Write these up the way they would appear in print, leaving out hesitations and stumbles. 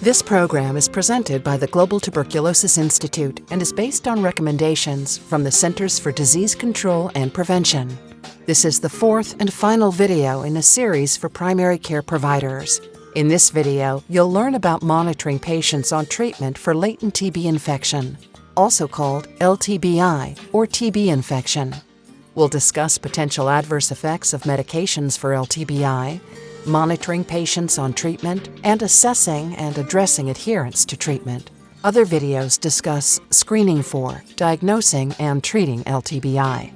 This program is presented by the Global Tuberculosis Institute and is based on recommendations from the Centers for Disease Control and Prevention. This is the fourth and final video in a series for primary care providers. In this video, you'll learn about monitoring patients on treatment for latent TB infection, also called LTBI or TB infection. We'll discuss potential adverse effects of medications for LTBI, monitoring patients on treatment, and assessing and addressing adherence to treatment. Other videos discuss screening for, diagnosing, and treating LTBI.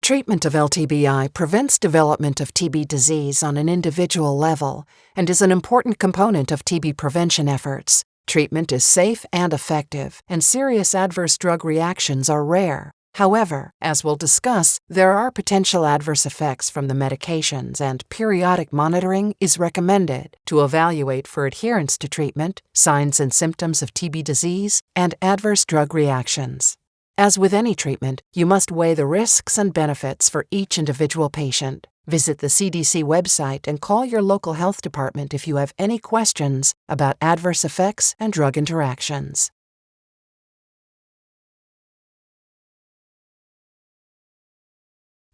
Treatment of LTBI prevents development of TB disease on an individual level and is an important component of TB prevention efforts. Treatment is safe and effective, and serious adverse drug reactions are rare. However, as we'll discuss, there are potential adverse effects from the medications, and periodic monitoring is recommended to evaluate for adherence to treatment, signs and symptoms of TB disease, and adverse drug reactions. As with any treatment, you must weigh the risks and benefits for each individual patient. Visit the CDC website and call your local health department if you have any questions about adverse effects and drug interactions.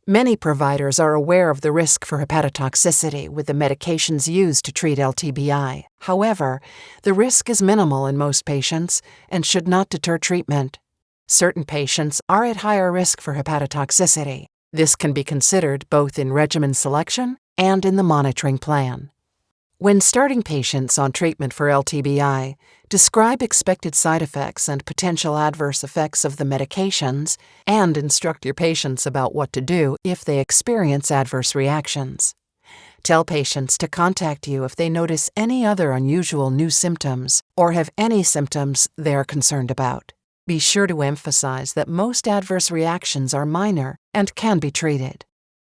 Many providers are aware of the risk for hepatotoxicity with the medications used to treat LTBI. However, the risk is minimal in most patients and should not deter treatment. Certain patients are at higher risk for hepatotoxicity. This can be considered both in regimen selection and in the monitoring plan. When starting patients on treatment for LTBI, describe expected side effects and potential adverse effects of the medications, and instruct your patients about what to do if they experience adverse reactions. Tell patients to contact you if they notice any other unusual new symptoms or have any symptoms they are concerned about. Be sure to emphasize that most adverse reactions are minor and can be treated.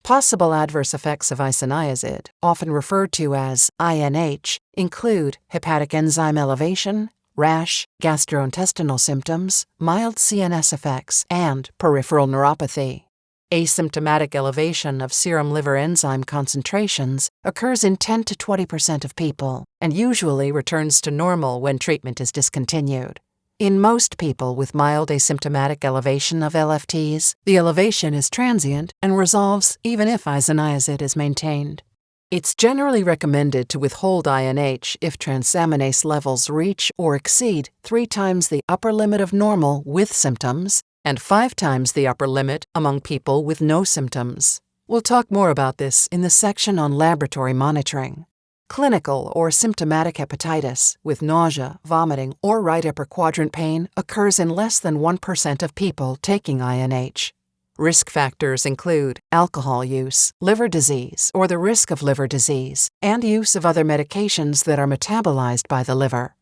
Possible adverse effects of isoniazid, often referred to as INH, include hepatic enzyme elevation, rash, gastrointestinal symptoms, mild CNS effects, and peripheral neuropathy. Asymptomatic elevation of serum liver enzyme concentrations occurs in 10 to 20% of people and usually returns to normal when treatment is discontinued. In most people with mild asymptomatic elevation of LFTs, the elevation is transient and resolves even if isoniazid is maintained. It's generally recommended to withhold INH if transaminase levels reach or exceed 3 times the upper limit of normal with symptoms and 5 times the upper limit among people with no symptoms. We'll talk more about this in the section on laboratory monitoring. Clinical or symptomatic hepatitis with nausea, vomiting, or right upper quadrant pain occurs in less than 1% of people taking INH. Risk factors include alcohol use, liver disease or the risk of liver disease, and use of other medications that are metabolized by the liver.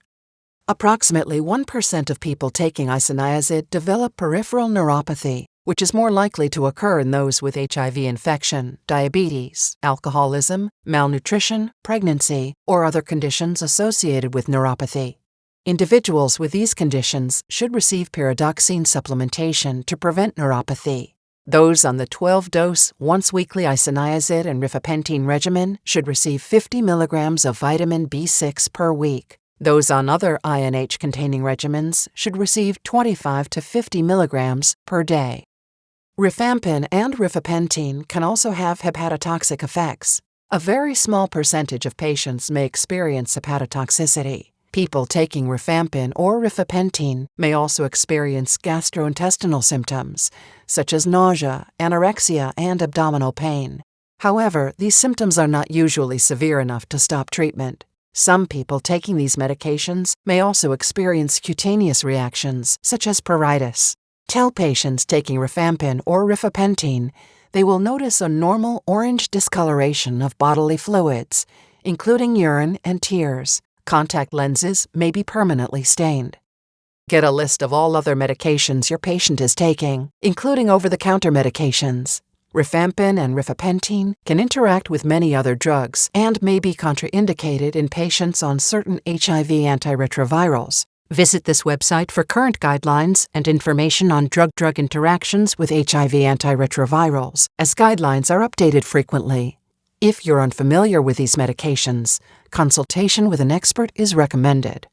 Approximately 1% of people taking isoniazid develop peripheral neuropathy, which is more likely to occur in those with HIV infection, diabetes, alcoholism, malnutrition, pregnancy, or other conditions associated with neuropathy. Individuals with these conditions should receive pyridoxine supplementation to prevent neuropathy. Those on the 12-dose once-weekly isoniazid and rifapentine regimen should receive 50 milligrams of vitamin B6 per week. Those on other INH-containing regimens should receive 25 to 50 milligrams per day. Rifampin and rifapentine can also have hepatotoxic effects. A very small percentage of patients may experience hepatotoxicity. People taking rifampin or rifapentine may also experience gastrointestinal symptoms, such as nausea, anorexia, and abdominal pain. However, these symptoms are not usually severe enough to stop treatment. Some people taking these medications may also experience cutaneous reactions, such as pruritus. Tell patients taking rifampin or rifapentine they will notice a normal orange discoloration of bodily fluids, including urine and tears. Contact lenses may be permanently stained. Get a list of all other medications your patient is taking, including over-the-counter medications. Rifampin and rifapentine can interact with many other drugs and may be contraindicated in patients on certain HIV antiretrovirals. Visit this website for current guidelines and information on drug-drug interactions with HIV antiretrovirals, as guidelines are updated frequently. If you're unfamiliar with these medications, consultation with an expert is recommended.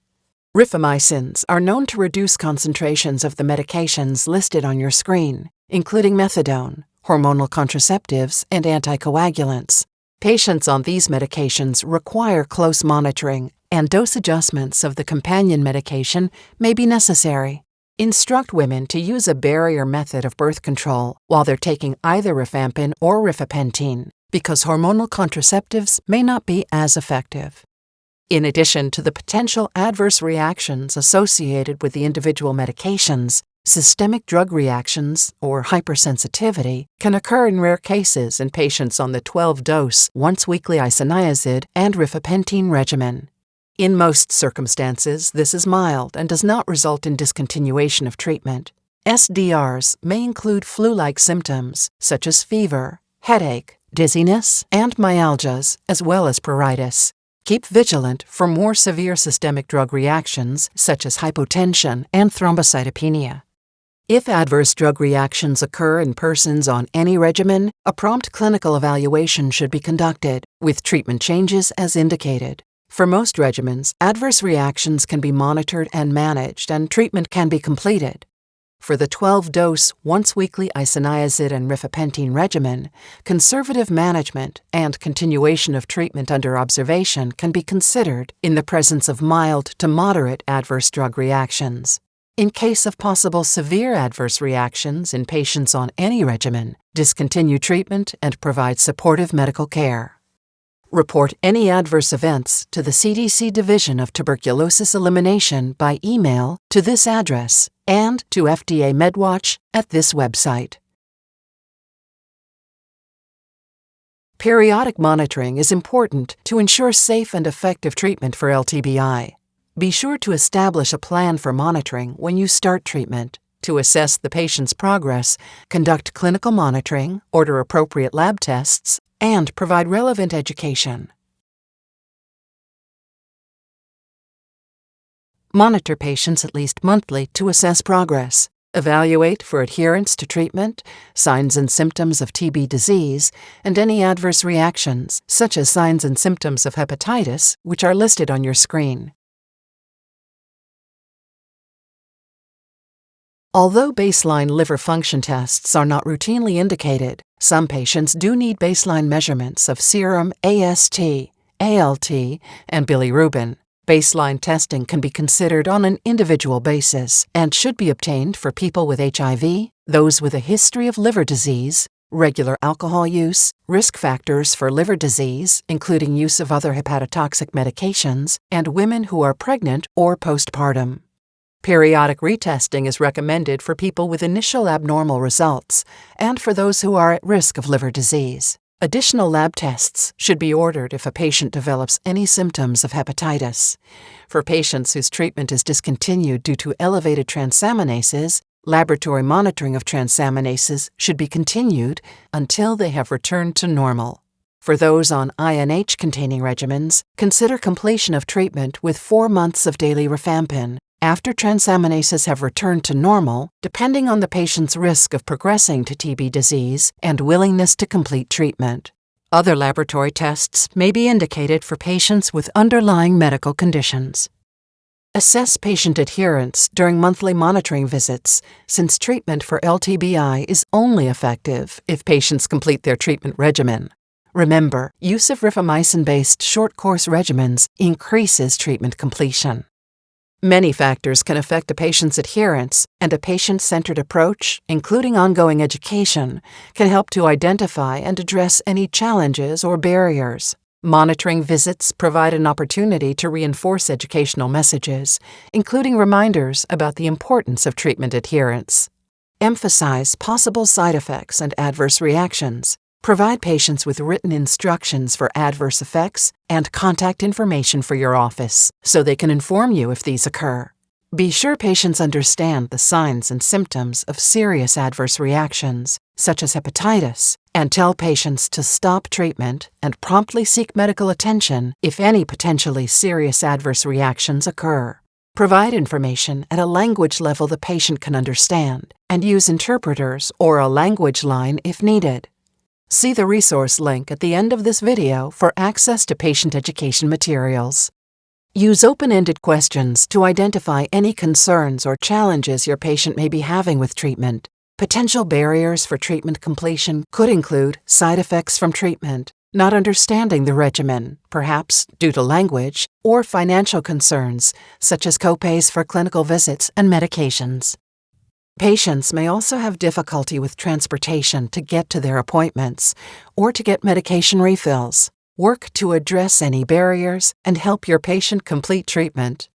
Rifamycins are known to reduce concentrations of the medications listed on your screen, including methadone, hormonal contraceptives, and anticoagulants. Patients on these medications require close monitoring, and dose adjustments of the companion medication may be necessary. Instruct women to use a barrier method of birth control while they're taking either rifampin or rifapentine, because hormonal contraceptives may not be as effective. In addition to the potential adverse reactions associated with the individual medications, systemic drug reactions, or hypersensitivity, can occur in rare cases in patients on the 12-dose, once-weekly Isoniazid and rifapentine regimen. In most circumstances, this is mild and does not result in discontinuation of treatment. SDRs may include flu-like symptoms, such as fever, headache, dizziness, and myalgias, as well as pruritus. Keep vigilant for more severe systemic drug reactions, such as hypotension and thrombocytopenia. If adverse drug reactions occur in persons on any regimen, a prompt clinical evaluation should be conducted, with treatment changes as indicated. For most regimens, adverse reactions can be monitored and managed, and treatment can be completed. For the 12-dose, once-weekly Isoniazid and rifapentine regimen, conservative management and continuation of treatment under observation can be considered in the presence of mild to moderate adverse drug reactions. In case of possible severe adverse reactions in patients on any regimen, discontinue treatment and provide supportive medical care. Report any adverse events to the CDC Division of Tuberculosis Elimination by email to this address and to FDA MedWatch at this website. Periodic monitoring is important to ensure safe and effective treatment for LTBI. Be sure to establish a plan for monitoring when you start treatment. To assess the patient's progress, conduct clinical monitoring, order appropriate lab tests, and provide relevant education. Monitor patients at least monthly to assess progress. Evaluate for adherence to treatment, signs and symptoms of TB disease, and any adverse reactions, such as signs and symptoms of hepatitis, which are listed on your screen. Although baseline liver function tests are not routinely indicated, some patients do need baseline measurements of serum AST, ALT, and bilirubin. Baseline testing can be considered on an individual basis and should be obtained for people with HIV, those with a history of liver disease, regular alcohol use, risk factors for liver disease, including use of other hepatotoxic medications, and women who are pregnant or postpartum. Periodic retesting is recommended for people with initial abnormal results and for those who are at risk of liver disease. Additional lab tests should be ordered if a patient develops any symptoms of hepatitis. For patients whose treatment is discontinued due to elevated transaminases, laboratory monitoring of transaminases should be continued until they have returned to normal. For those on INH-containing regimens, consider completion of treatment with 4 months of daily rifampin after transaminases have returned to normal, depending on the patient's risk of progressing to TB disease and willingness to complete treatment. Other laboratory tests may be indicated for patients with underlying medical conditions. Assess patient adherence during monthly monitoring visits, since treatment for LTBI is only effective if patients complete their treatment regimen. Remember, use of rifamycin-based short-course regimens increases treatment completion. Many factors can affect a patient's adherence, and a patient-centered approach, including ongoing education, can help to identify and address any challenges or barriers. Monitoring visits provide an opportunity to reinforce educational messages, including reminders about the importance of treatment adherence. Emphasize possible side effects and adverse reactions. Provide patients with written instructions for adverse effects and contact information for your office so they can inform you if these occur. Be sure patients understand the signs and symptoms of serious adverse reactions, such as hepatitis, and tell patients to stop treatment and promptly seek medical attention if any potentially serious adverse reactions occur. Provide information at a language level the patient can understand, and use interpreters or a language line if needed. See the resource link at the end of this video for access to patient education materials. Use open-ended questions to identify any concerns or challenges your patient may be having with treatment. Potential barriers for treatment completion could include side effects from treatment, not understanding the regimen, perhaps due to language, or financial concerns, such as copays for clinical visits and medications. Patients may also have difficulty with transportation to get to their appointments or to get medication refills. Work to address any barriers and help your patient complete treatment.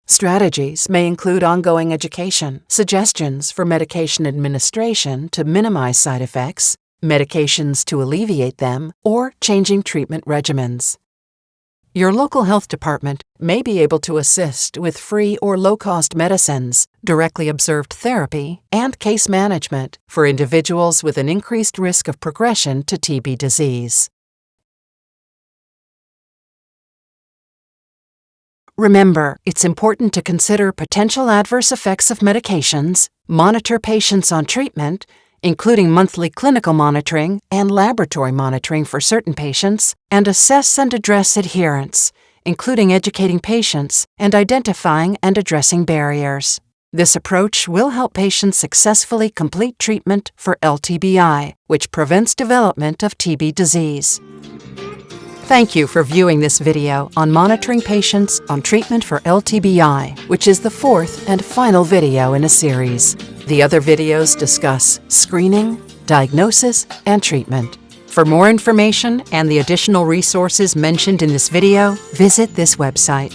Strategies may include ongoing education, suggestions for medication administration to minimize side effects, medications to alleviate them, or changing treatment regimens. Your local health department may be able to assist with free or low-cost medicines, directly observed therapy, and case management for individuals with an increased risk of progression to TB disease. Remember, it's important to consider potential adverse effects of medications, monitor patients on treatment, including monthly clinical monitoring and laboratory monitoring for certain patients, and assess and address adherence, including educating patients and identifying and addressing barriers. This approach will help patients successfully complete treatment for LTBI, which prevents development of TB disease. Thank you for viewing this video on monitoring patients on treatment for LTBI, which is the fourth and final video in a series. The other videos discuss screening, diagnosis, and treatment. For more information and the additional resources mentioned in this video, visit this website.